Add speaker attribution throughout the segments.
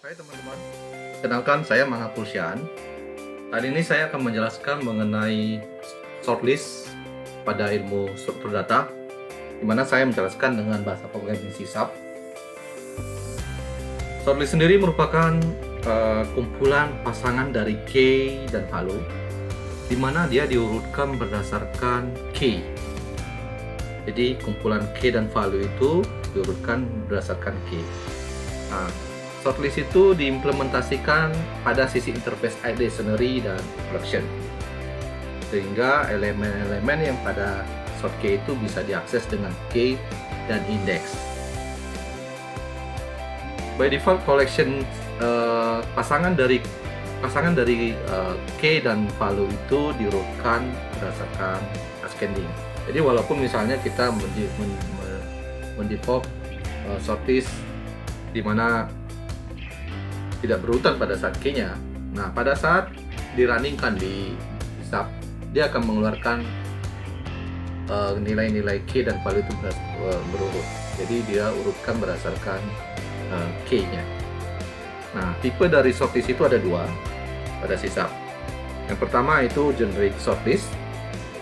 Speaker 1: Hai teman-teman, kenalkan saya Manga Pulsian. Kali ini saya akan menjelaskan mengenai shortlist pada ilmu struktur data, di mana saya menjelaskan dengan bahasa programming C#. Shortlist sendiri merupakan kumpulan pasangan dari key dan value, di mana dia diurutkan berdasarkan key. Jadi kumpulan key dan value itu diurutkan berdasarkan key. Nah, shortlist itu diimplementasikan pada sisi interface dictionary dan collection, sehingga elemen-elemen yang pada short key itu bisa diakses dengan key dan index. By default, collection pasangan dari key dan value itu diurutkan berdasarkan ascending. Jadi walaupun misalnya kita mendefault shortlist di mana tidak berurutan pada saat key-nya. Nah, pada saat dirunningkan di SAP, dia akan mengeluarkan nilai-nilai key dan value itu berurut. Jadi dia urutkan berdasarkan key-nya. Nah, tipe dari shortlist itu ada dua pada SAP. Yang pertama itu generic shortlist,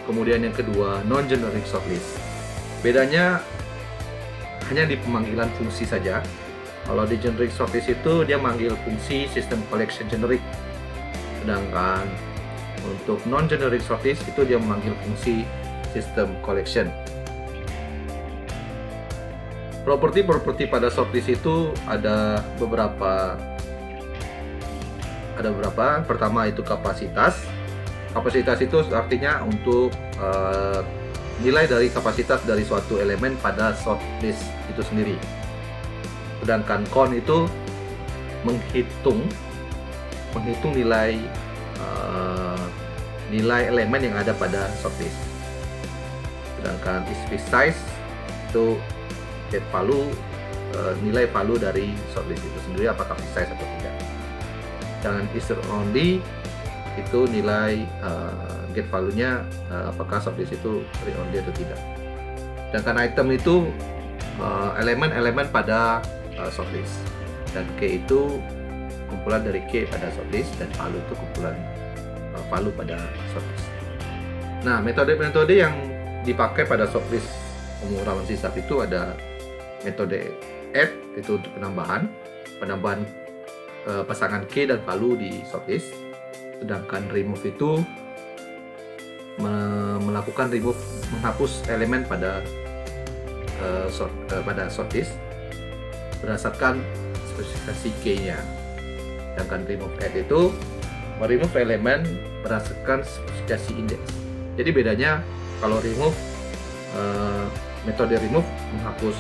Speaker 1: kemudian yang kedua non-generic shortlist. Bedanya hanya di pemanggilan fungsi saja. Kalau di generic shortlist itu dia manggil fungsi system collection generic, sedangkan untuk non-generic shortlist itu dia memanggil fungsi system collection. Properti pada shortlist itu ada beberapa. Pertama itu kapasitas. Kapasitas itu artinya untuk nilai dari kapasitas dari suatu elemen pada shortlist itu sendiri. Sedangkan count itu menghitung nilai elemen yang ada pada shortlist. Sedangkan space size itu get value, nilai value dari shortlist itu sendiri, apakah precise atau tidak. Dengan is only itu nilai get value-nya, apakah shortlist itu read only atau tidak. Sedangkan item itu elemen-elemen pada shortlist, dan key itu kumpulan dari key pada shortlist, dan value itu kumpulan value pada shortlist. Nah, metode-metode yang dipakai pada shortlist pemrograman C# itu ada metode add, itu untuk penambahan pasangan key dan value di shortlist. Sedangkan remove itu menghapus elemen pada shortlist berdasarkan spesifikasi key-nya. Sedangkan remove add itu meremove elemen berdasarkan spesifikasi index. Jadi bedanya, kalau remove, metode remove menghapus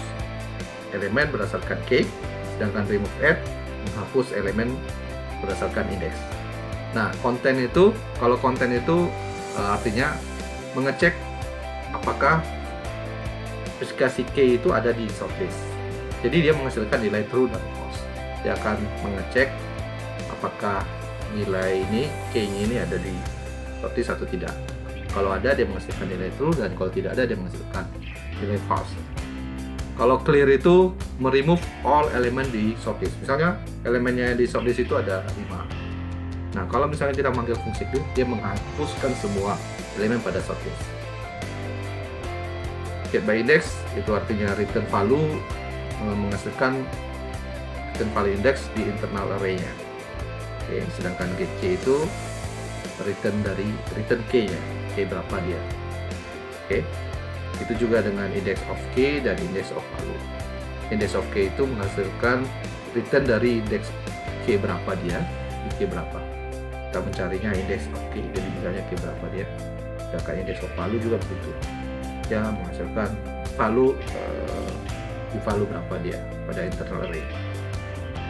Speaker 1: elemen berdasarkan key, sedangkan remove add menghapus elemen berdasarkan index. Nah, kalau konten itu artinya mengecek apakah spesifikasi key itu ada di shortlist. Jadi dia menghasilkan nilai true dan false. Dia akan mengecek apakah nilai ini, key-nya ini ada di shortlist atau tidak. Kalau ada, dia menghasilkan nilai true, dan kalau tidak ada, dia menghasilkan nilai false. Kalau clear itu meremove all elemen di shortlist. Misalnya elemennya di shortlist itu ada 5. Nah, kalau misalnya kita manggil fungsi clear, dia menghapuskan semua elemen pada shortlist. Get by index itu artinya return value, menghasilkan return value index di internal array-nya. Oke, sedangkan get key itu return key-nya, key berapa dia. Oke. Itu juga dengan index of key dan index of value. Index of key itu menghasilkan return dari index key berapa dia, di key berapa. Kita mencarinya index of key, jadi misalnya key berapa dia. Sedangkan index of value juga begitu. Dia menghasilkan value, di value berapa dia pada internal array.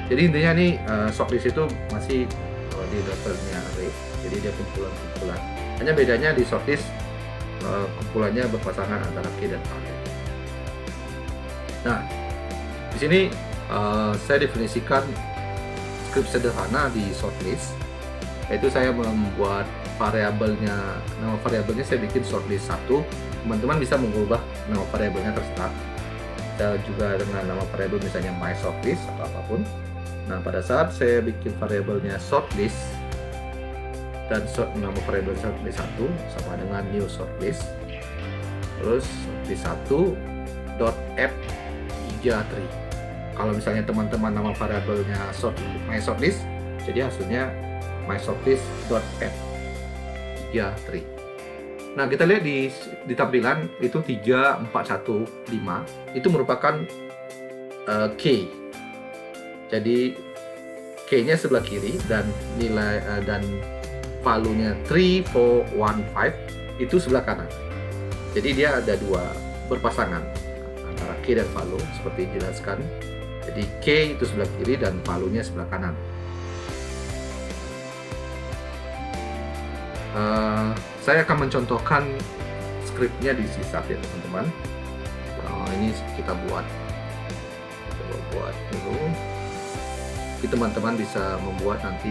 Speaker 1: Jadi intinya nih, shortlist itu masih di levelnya array. Jadi dia kumpulan. Hanya bedanya di shortlist kumpulannya berpasangan antara key dan value. Nah, di sini saya definisikan script sederhana di shortlist, yaitu saya membuat nama variabelnya saya bikin shortlist 1. Teman-teman bisa mengubah nama variabelnya terserah. Bisa juga dengan nama variabel misalnya my shortlist atau apapun. Nah, pada saat saya bikin variabelnya shortlist dan nama variabel shortlist 1 sama dengan new shortlist, terus shortlist 1 dot add 3 tree. Kalau misalnya teman-teman nama variabelnya my shortlist, jadi hasilnya my shortlist dot add 3 tree. Nah, kita lihat di tampilan itu 3, 4, 1, 5 itu merupakan key. Jadi key-nya sebelah kiri dan nilai dan value-nya 3, 4, 1, 5 itu sebelah kanan. Jadi dia ada dua berpasangan antara key dan value seperti dijelaskan. Jadi key itu sebelah kiri dan value-nya sebelah kanan. Saya akan mencontohkan skripnya di sisap ya teman-teman. Ini kita buat. Coba buat dulu. Jadi teman-teman bisa membuat nanti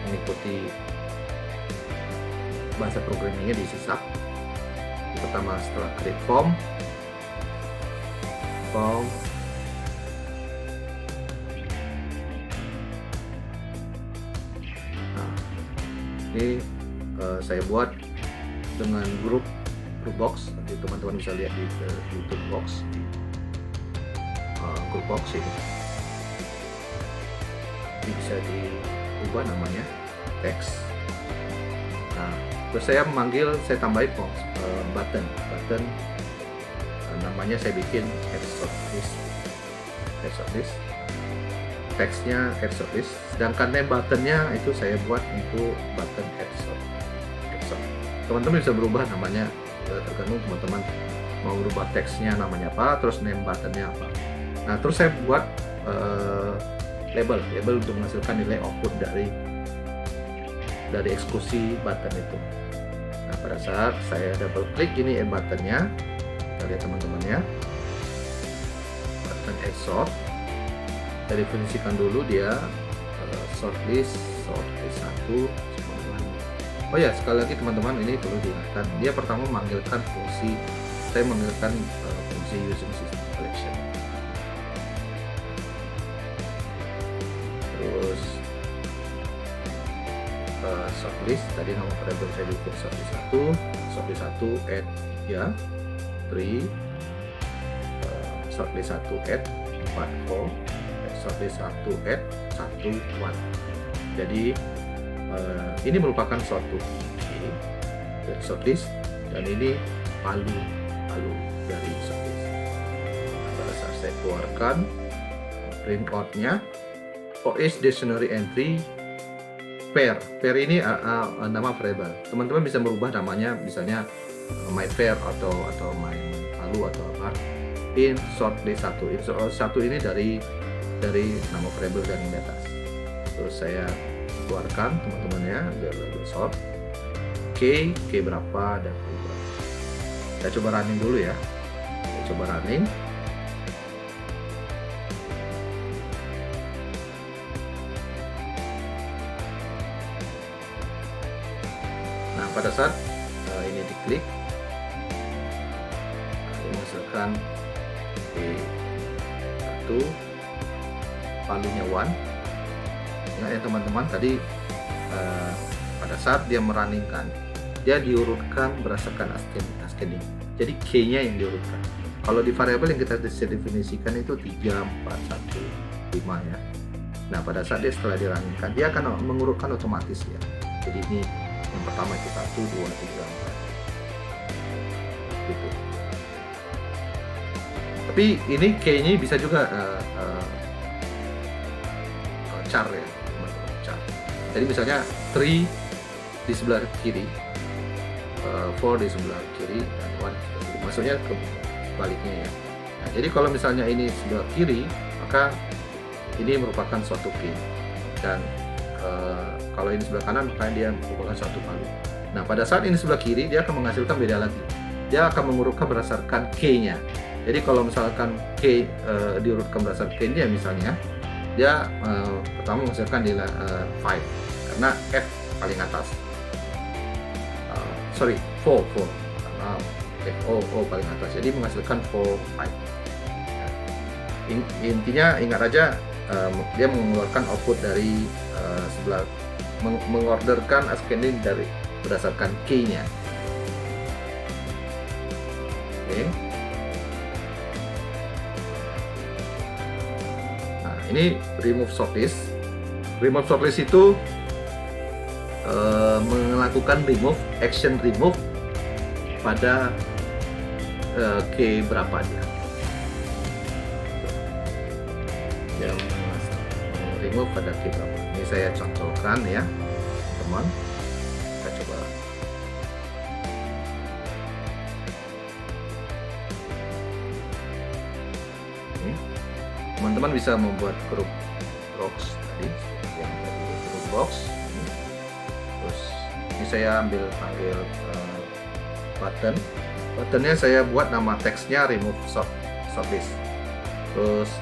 Speaker 1: mengikuti bahasa programmingnya di sisap. Pertama setelah create form. Ini saya buat dengan grup box. Nanti teman-teman bisa lihat di YouTube box, grup box ini bisa diubah namanya text. Nah, terus saya tambahin box button namanya saya bikin add shortlist. Teksnya add shortlist, sedangkan name buttonnya itu saya buat untuk button add short. Teman-teman bisa berubah namanya tergantung teman-teman mau berubah teksnya namanya apa, terus name buttonnya apa. Nah, terus saya buat label untuk menghasilkan nilai output dari eksekusi button itu. Nah, pada saat saya double klik ini add buttonnya, kita lihat teman-teman ya, button add short. Saya definisikan dulu dia shortlist 1. Oh ya, sekali lagi teman-teman, ini perlu diingatkan, dia pertama memanggilkan fungsi using system collection. Terus shortlist, tadi nama variabel saya bikin shortlist 1 add 3 shortlist 1 add 4, shortlist 1 add 1, 1. Jadi ini merupakan suatu key dari shortlist dan ini value dari shortlist. Pada saat saya keluarkan print out-nya for each dictionary entry pair ini nama variable. Teman-teman bisa merubah namanya, misalnya my pair atau my value atau apa in shortlist 1. In shortlist 1 ini dari nama variable yang di atas. Terus saya keluarkan teman-teman ya, label sort k berapa dan berapa. Saya coba running dulu ya. Nah, pada saat ini diklik, menghasilkan K1, value-nya 1. Ingat ya teman-teman, tadi pada saat dia merunningkan, dia diurutkan berdasarkan ascending. Jadi key-nya yang diurutkan. Kalau di variabel yang kita definisikan itu 3, 4, 1, 5 ya. Nah, pada saat dia setelah dirunningkan, dia akan mengurutkan otomatis ya. Jadi ini yang pertama itu 1, 2, 3, 4 gitu. Tapi ini key-nya bisa juga char ya. Jadi misalnya 3 di sebelah kiri, 4 di sebelah kiri, dan 1 di sebelah kiri. Maksudnya kebaliknya ya. Nah, jadi kalau misalnya ini sebelah kiri, maka ini merupakan suatu key. Dan kalau ini sebelah kanan, maka dia merupakan suatu value. Nah, pada saat ini sebelah kiri, dia akan menghasilkan beda lagi. Dia akan mengurutkan berdasarkan key-nya. Jadi kalau misalkan key diurutkan berdasarkan key-nya misalnya, dia pertama menghasilkan nilai 5 karena F paling atas, 4 karena O paling atas, jadi menghasilkan 4, 5. Intinya ingat aja dia mengeluarkan output dari sebelah, mengorderkan ascending dari berdasarkan key-nya. Oke. Nah, ini remove shortlist. Remove shortlist itu melakukan action remove pada key berapa dia. Yang remove pada key berapa. Ini saya contohkan ya, teman. Kita coba. Teman-teman bisa membuat grup box tadi, yang tadi grup box. Terus ini saya panggil buttonnya saya buat nama teksnya remove shortlist. Terus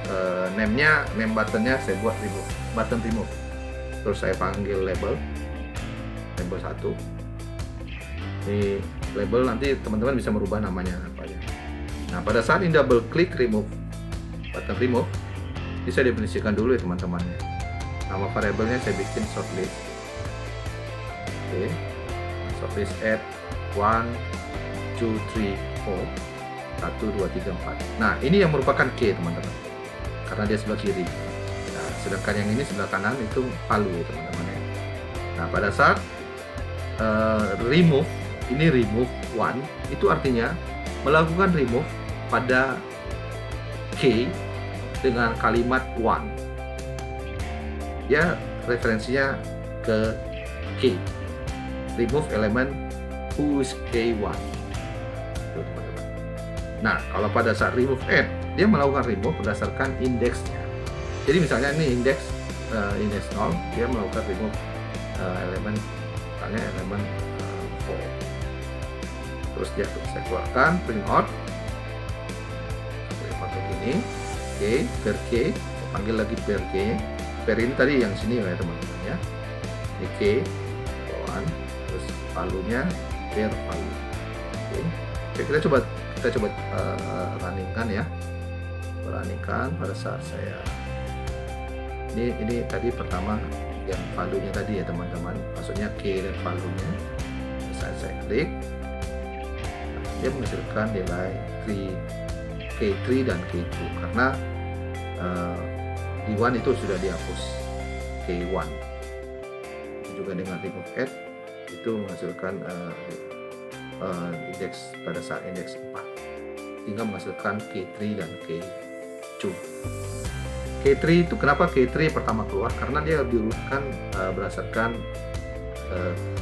Speaker 1: name buttonnya saya buat button remove. Terus saya panggil label 1. Ini label, nanti teman-teman bisa merubah namanya apa aja. Nah, pada saat ini double klik button remove, ini saya definisikan dulu ya teman-teman ya. Nama variabelnya saya bikin shortlist. Oke. Shortlist add 1, 2, 3, 4. 1, 2, 3, 4. Nah, ini yang merupakan key teman-teman, karena dia sebelah kiri. Nah, sedangkan yang ini sebelah kanan itu palu ya teman-teman ya. Nah, pada saat remove 1, itu artinya melakukan remove pada key dengan kalimat 1. Ya, referensinya ke key. Remove element whose key 1. Nah, kalau pada saat remove add, dia melakukan remove berdasarkan indeksnya. Jadi misalnya ini indeks 0, dia melakukan remove elemen, misalnya elemen 4. Terus dia saya keluarkan print out. Pakai ini, per k, panggil lagi per k. Per ini tadi yang sini ya teman-teman ya. Ini k, bawaan, terus palunya per palu. Oke, kita coba runningkan ya. Runningkan pada saat saya ini tadi pertama yang palunya tadi ya teman-teman, maksudnya key dan palunya. Saat saya klik, dia menghasilkan nilai K3 dan K2 karena di 1 itu sudah dihapus K1. Juga dengan remove add itu menghasilkan indeks pada saat indeks 4, sehingga menghasilkan K3 dan K2. K3 itu kenapa K3 pertama keluar? Karena dia diurutkan berdasarkan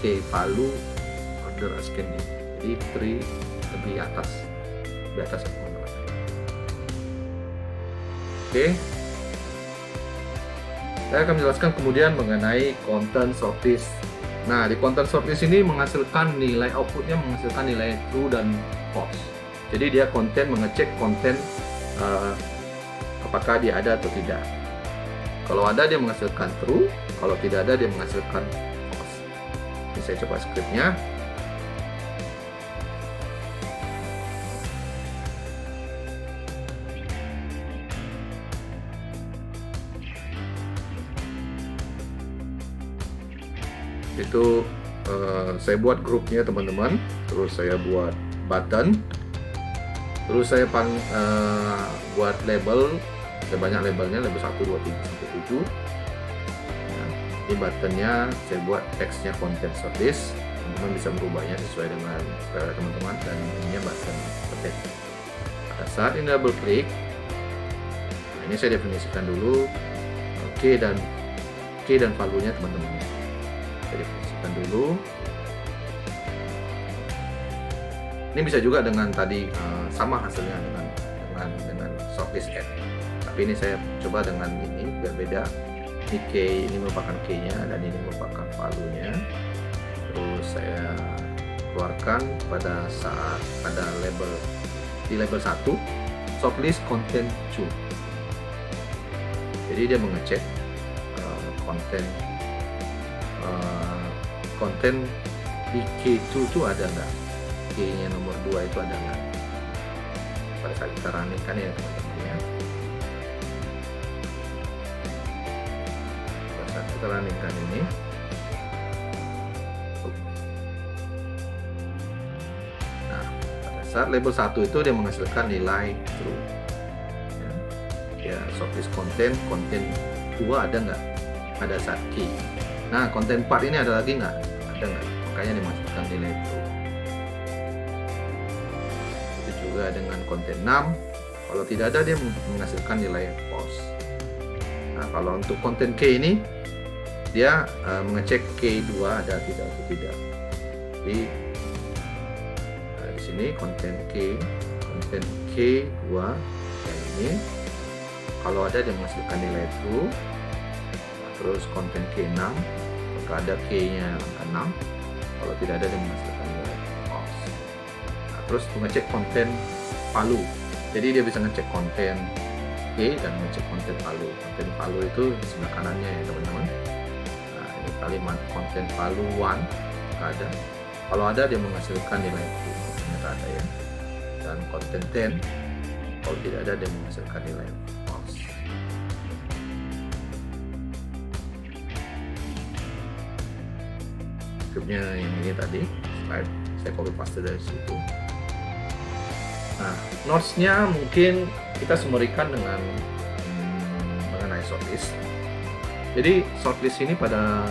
Speaker 1: K palu order ascending. Jadi 3 lebih atas, di atas teman-teman. Oke, saya akan menjelaskan kemudian mengenai content shortlist. Nah, di content shortlist ini menghasilkan nilai outputnya, menghasilkan nilai true dan false. Jadi dia mengecek konten apakah dia ada atau tidak. Kalau ada dia menghasilkan true, kalau tidak ada dia menghasilkan false. Ini saya coba scriptnya. Itu saya buat grupnya teman-teman, terus saya buat button, terus saya buat label. Saya banyak labelnya, label 1, 2, 3, sampai 7. Nah, ini buttonnya saya buat teksnya content shortlist. Teman-teman bisa merubahnya sesuai dengan teman-teman, dan ininya button text. Pada saat ini double klik, nah ini saya definisikan dulu key dan valuenya teman-teman. Saya definisikan dulu. Ini bisa juga dengan tadi sama hasilnya dengan shortlist add. Tapi ini saya coba dengan ini biar beda. Ini key, ini merupakan key-nya dan ini merupakan valuenya. Terus saya keluarkan pada saat ada di label 1 shortlist content 2. Jadi dia mengecek konten di K2 itu ada nggak, K-nya nomor 2 itu ada nggak. Pada saat kita runningkan ya teman-teman ya. kita running-kan ini. Nah, pada saat label 1 itu dia menghasilkan nilai true. Ya, shortlist konten 2 ada nggak? Pada saat key. Nah, konten 4 ini ada lagi nggak? Ada nggak? Makanya dimasukkan nilai true. Itu juga dengan konten 6. Kalau tidak ada, dia menghasilkan nilai false. Nah, kalau untuk konten K ini, dia mengecek K2 ada tidak atau tidak. Jadi di sini konten K2 yang ini, kalau ada dia menghasilkan nilai true. Terus konten K6, maka ada K-nya angka 6. Kalau tidak ada dia menghasilkan nilai false. Nah, terus mengecek konten palu. Jadi dia bisa ngecek konten K dan ngecek konten palu. Konten palu itu di sebelah kanannya ya teman-teman. Nah, ini kalimat konten palu 1 ada. Kalau ada dia menghasilkan nilai true. Ternyata ada ya. Dan konten 10, kalau tidak ada dia menghasilkan nilai false. Scriptnya yang ini tadi, slide saya copy paste dari situ. Nah, notes-nya mungkin kita sumerikan dengan mengenai shortlist. Jadi shortlist ini pada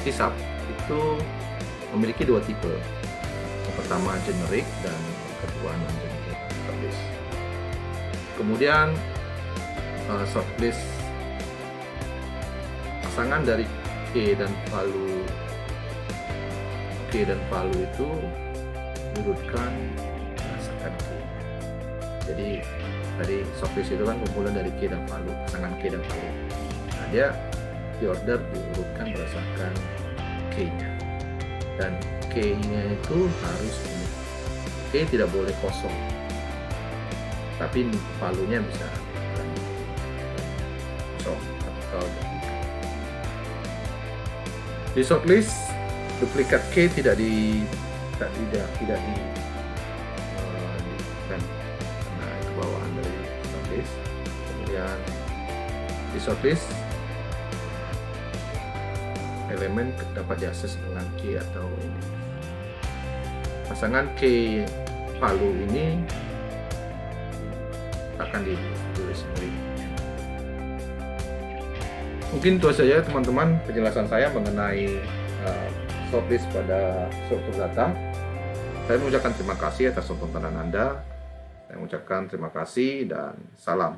Speaker 1: hisab itu memiliki 2 tipe. Yang pertama generic dan yang kedua non-generic shortlist. Kemudian shortlist pasangan dari K dan palu itu diurutkan berdasarkan K. Jadi dari shortlist itu kan kumpulan dari K dan palu, pasangan K dan palu. Nah, dia diorder diurutkan berdasarkan K-nya. Dan K-nya itu harus unik. K tidak boleh kosong. Tapi palunya bisa kosong atau di shortlist duplikat K tidak di karena itu bawaan dari shortlist. Kemudian di shortlist elemen dapat diakses dengan K atau ini. Pasangan K palu ini akan ditulis sendiri. Mungkin itu saja teman-teman penjelasan saya mengenai shortlist pada struktur data. Saya mengucapkan terima kasih atas tontonan Anda. Saya mengucapkan terima kasih dan salam.